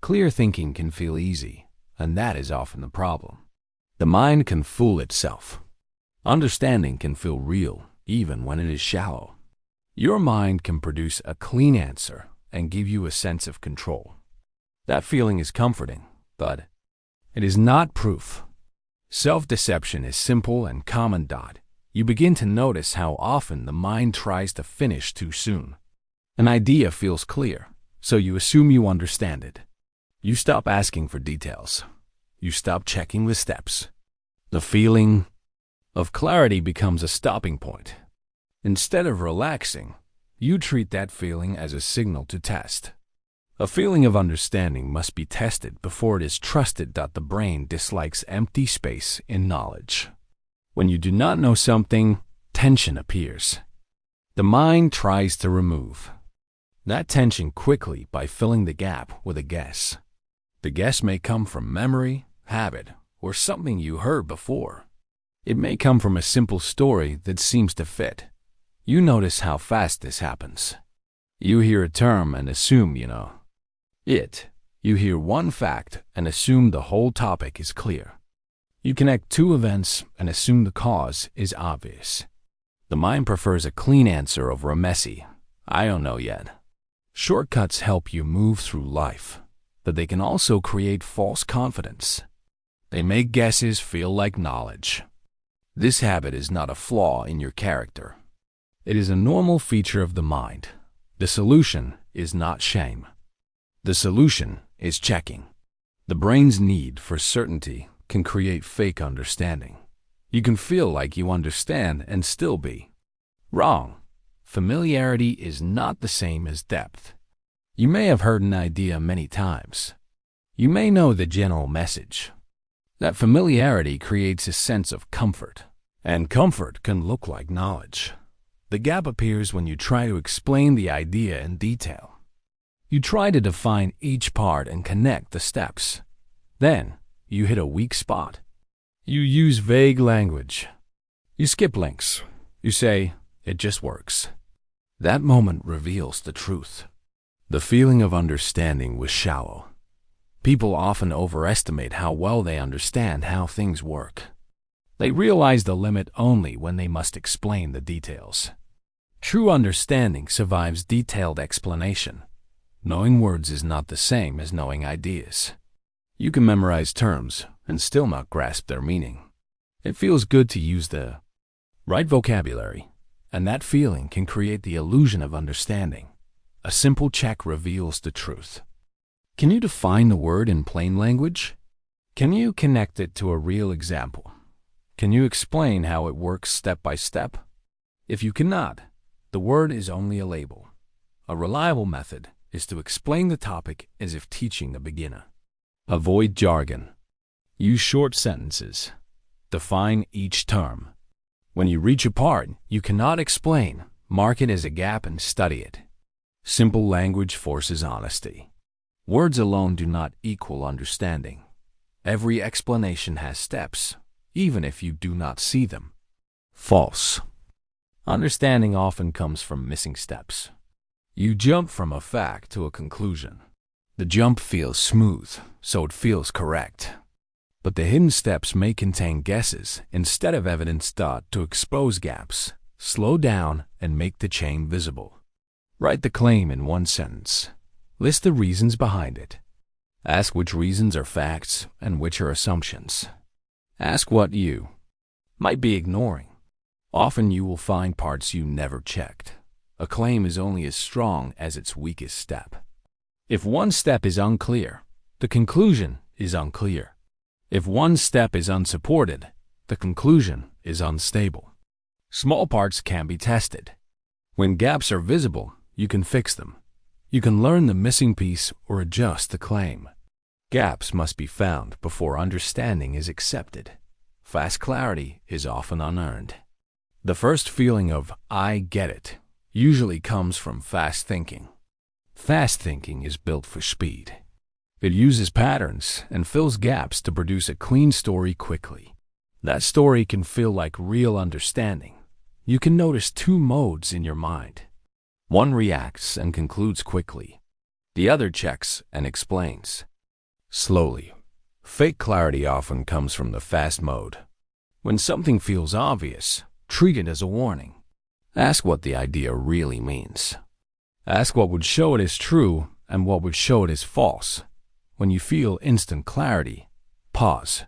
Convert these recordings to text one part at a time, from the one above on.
Clear thinking can feel easy, and that is often the problem. The mind can fool itself. Understanding can feel real, even when it is shallow. Your mind can produce a clean answer and give you a sense of control. That feeling is comforting, but it is not proof. Self-deception is simple and common. You begin to notice how often the mind tries to finish too soon. An idea feels clear, so you assume you understand it. You stop asking for details. You stop checking the steps. The feeling of clarity becomes a stopping point. Instead of relaxing, you treat that feeling as a signal to test. A feeling of understanding must be tested before it is trusted. The brain dislikes empty space in knowledge. When you do not know something, tension appears. The mind tries to remove that tension quickly by filling the gap with a guess. The guess may come from memory, habit, or something you heard before. It may come from a simple story that seems to fit. You notice how fast this happens. You hear a term and assume you know it. You hear one fact and assume the whole topic is clear. You connect two events and assume the cause is obvious. The mind prefers a clean answer over a messy, "I don't know yet." Shortcuts help you move through life, but they can also create false confidence. They make guesses feel like knowledge. This habit is not a flaw in your character. It is a normal feature of the mind. The solution is not shame. The solution is checking. The brain's need for certainty can create fake understanding. You can feel like you understand and still be wrong. Familiarity is not the same as depth. You may have heard an idea many times. You may know the general message. That familiarity creates a sense of comfort, and comfort can look like knowledge. The gap appears when you try to explain the idea in detail. You try to define each part and connect the steps. Then, you hit a weak spot. You use vague language. You skip links. You say, "It just works." That moment reveals the truth. The feeling of understanding was shallow. People often overestimate how well they understand how things work. They realize the limit only when they must explain the details. True understanding survives detailed explanation. Knowing words is not the same as knowing ideas. You can memorize terms and still not grasp their meaning. It feels good to use the right vocabulary, and that feeling can create the illusion of understanding. A simple check reveals the truth. Can you define the word in plain language? Can you connect it to a real example? Can you explain how it works step by step? If you cannot, the word is only a label. A reliable method is to explain the topic as if teaching the beginner. Avoid jargon. Use short sentences. Define each term. When you reach a part you cannot explain, mark it as a gap and study it. Simple language forces honesty. Words alone do not equal understanding. Every explanation has steps, even if you do not see them. False. Understanding often comes from missing steps. You jump from a fact to a conclusion. The jump feels smooth, so it feels correct. But the hidden steps may contain guesses instead of evidence. To expose gaps, slow down and make the chain visible. Write the claim in one sentence. List the reasons behind it. Ask which reasons are facts and which are assumptions. Ask what you might be ignoring. Often you will find parts you never checked. A claim is only as strong as its weakest step. If one step is unclear, the conclusion is unclear. If one step is unsupported, the conclusion is unstable. Small parts can be tested. When gaps are visible, you can fix them. You can learn the missing piece or adjust the claim. Gaps must be found before understanding is accepted. Fast clarity is often unearned. The first feeling of "I get it" usually comes from fast thinking. Fast thinking is built for speed. It uses patterns and fills gaps to produce a clean story quickly. That story can feel like real understanding. You can notice two modes in your mind. One reacts and concludes quickly. The other checks and explains. slowly. Fake clarity often comes from the fast mode. When something feels obvious, treat it as a warning. Ask what the idea really means. Ask what would show it is true and what would show it is false. When you feel instant clarity, pause.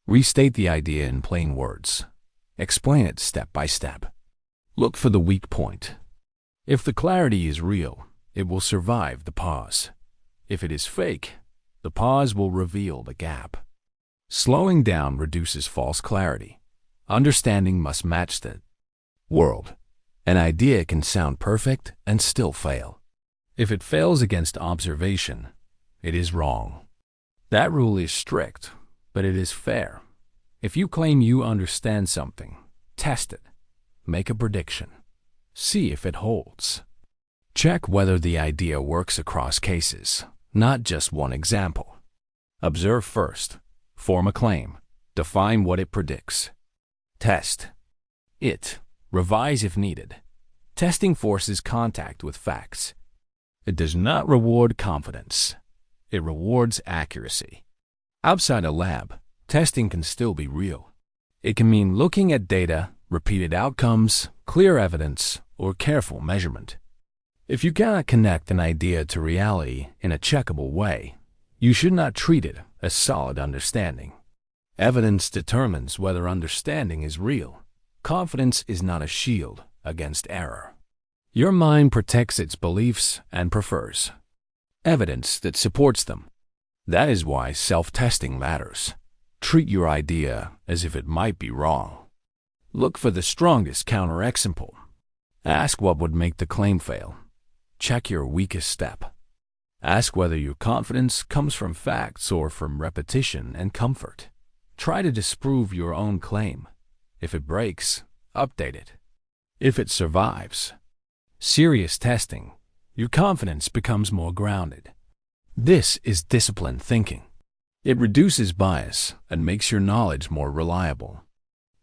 Restate the idea in plain words. Explain it step by step. Look for the weak point. If the clarity is real, it will survive the pause. If it is fake, the pause will reveal the gap. Slowing down reduces false clarity. Understanding must match the world. An idea can sound perfect and still fail. If it fails against observation, it is wrong. That rule is strict, but it is fair. If you claim you understand something, test it. Make a prediction. See if it holds. Check whether the idea works across cases, not just one example. Observe first. Form a claim. Define what it predicts. Test it. Revise if needed. Testing forces contact with facts. It does not reward confidence. It rewards accuracy. Outside a lab, testing can still be real. It can mean looking at data, repeated outcomes, clear evidence, or careful measurement. If you cannot connect an idea to reality in a checkable way, you should not treat it as solid understanding. Evidence determines whether understanding is real. Confidence is not a shield against error. Your mind protects its beliefs and prefers evidence that supports them. That is why self-testing matters. Treat your idea as if it might be wrong. Look for the strongest counterexample. Ask what would make the claim fail. Check your weakest step. Ask whether your confidence comes from facts or from repetition and comfort. Try to disprove your own claim. If it breaks, update it. If it survives, serious testing, your confidence becomes more grounded. This is disciplined thinking. It reduces bias and makes your knowledge more reliable.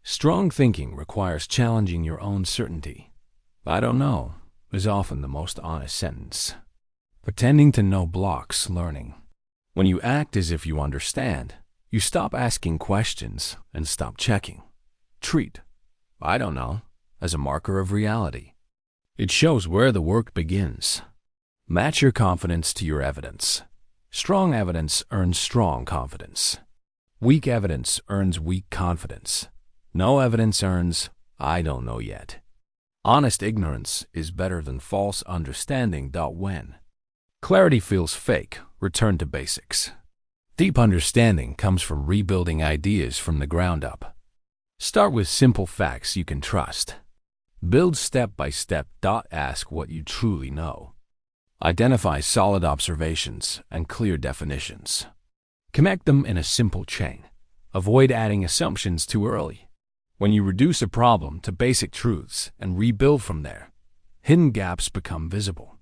Strong thinking requires challenging your own certainty. "I don't know" is often the most honest sentence. Pretending to know blocks learning. When you act as if you understand, you stop asking questions and stop checking. Treat "I don't know" as a marker of reality. It shows where the work begins. Match your confidence to your evidence. Strong evidence earns strong confidence. Weak evidence earns weak confidence. No evidence earns "I don't know yet." Honest ignorance is better than false understanding. When clarity feels fake, return to basics. Deep understanding comes from rebuilding ideas from the ground up. Start with simple facts you can trust. Build step by step. Ask what you truly know. Identify solid observations and clear definitions. Connect them in a simple chain. Avoid adding assumptions too early. When you reduce a problem to basic truths and rebuild from there, hidden gaps become visible.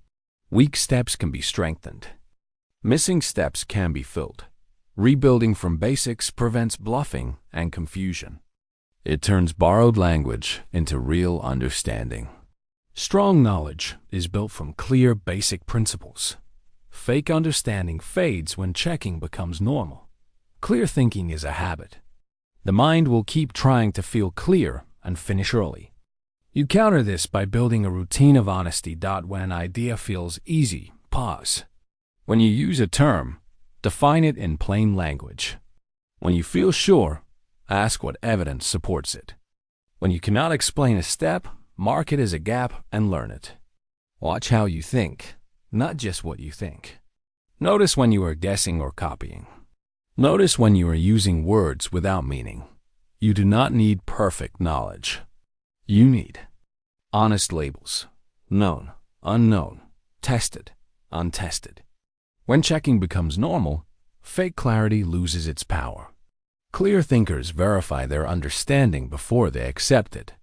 Weak steps can be strengthened. Missing steps can be filled. Rebuilding from basics prevents bluffing and confusion. It turns borrowed language into real understanding. Strong knowledge is built from clear basic principles. Fake understanding fades when checking becomes normal. Clear thinking is a habit. The mind will keep trying to feel clear and finish early. You counter this by building a routine of honesty. When an idea feels easy, pause. When you use a term, define it in plain language. When you feel sure, ask what evidence supports it. When you cannot explain a step, mark it as a gap and learn it. Watch how you think, not just what you think. Notice when you are guessing or copying. Notice when you are using words without meaning. You do not need perfect knowledge. You need honest labels. Known, unknown, tested, untested. When checking becomes normal, fake clarity loses its power. Clear thinkers verify their understanding before they accept it.